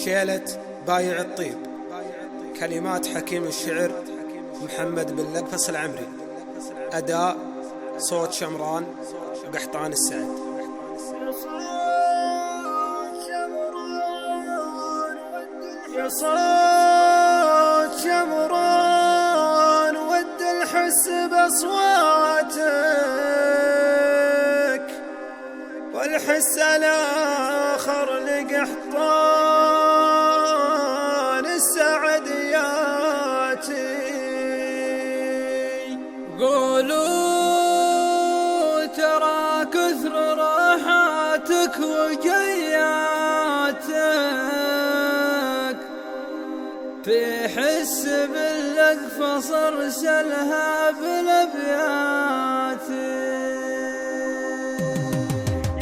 شيلة بايع الطيب. كلمات حكيم الشعر محمد بن لقفص العمري. أداء صوت شمران وقحطان السعد. يا صوت شمران ود الحس بأصواتك، والحس الآخر لقحطان السعد ياتي. قولوا ترى كثر راحاتك وجياتك، في حس باللقفص ارسلها بالابيات.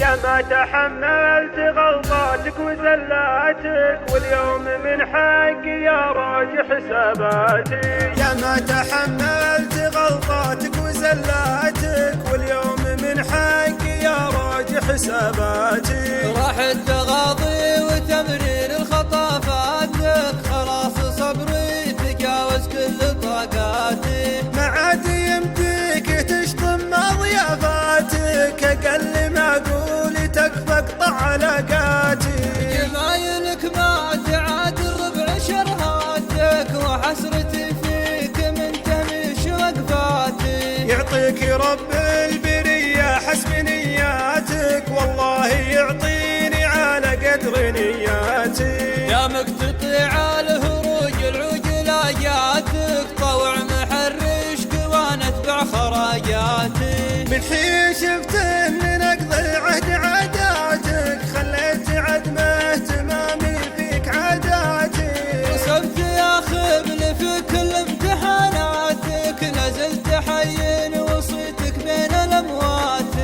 يا ما تحملت غلطاتك وزلاتك، واليوم من حقي يا راجع حساباتي. يا ما تحملت غلطاتك وزلاتك، واليوم من حقي يا راجع حساباتي. راح التغاضي وتمرير الخطافاتك، خلاص صبري تجاوز كل طاقاتي. ما عاد يمديك تشتم ضيافاتك، اقل ما اقول تكفى اقطع علاقاتي. جمايلك ما تعاد الربع شرهاتك، وحسرتي فيك من تميش وقفاتي. يعطيك رب البرية حسب نياتك، والله يعطيني على قدر نياتي. يا مقتطع الهروج العجلاجاتك، طوع محرشك وانا اتبع خراجاتي. من حين شفت ان نقض العهد عاداتك، خليت عدم اهتمامي فيك عاداتي. وصبت يا خبل في كل امتحاناتك، نزلت حين وصيتك بين الاموات.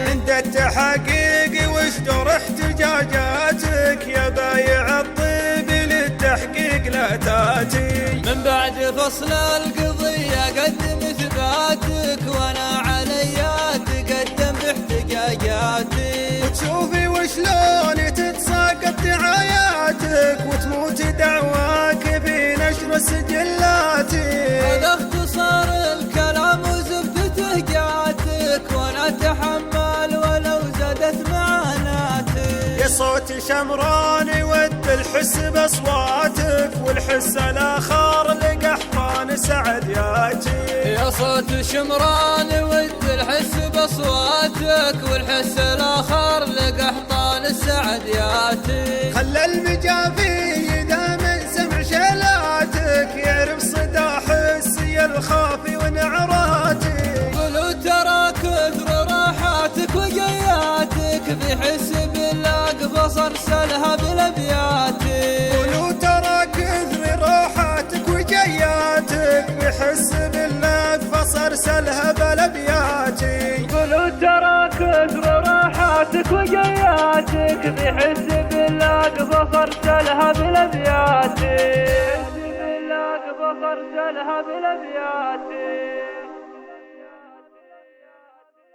عند التحقيق واشدر احتجاجاتك، يا بايع الطيب للتحقيق لا تاتي. من بعد فصل القضية قدم اثباتك، وانا علي اتقدم باحتجاجاتي. وتشوفي وشلون تتساقط دعاياتك، وتموت دعواك في نشر سجلاتي. هذا اختصار الكلام وزبدته جاتك، وانا اتحمل ولو زادت معاناتي. يا صوت شمران ود الحس باصواتك، والحس الاخر لقحطان سعد ياتي. يا صوت شمران ود الحس باصواتك، والحس الاخر لقحطان السعد ياتي. خلى المجافي اذا من سمع شيلاتك، يعرف صدى حسي الخافي ونعراتي. قولوا ترى كثر راحاتك وجياتك، في حس باللقفص ارسلها بالابيات. قولوا ترى كثر راحاتك وجياتك، بحس باللقفص ارسلها بالابيات. قولوا ترى كثر راحاتك وجياتك، بحس باللقفص ارسلها بالابيات. باللقفص ارسلها بالابيات.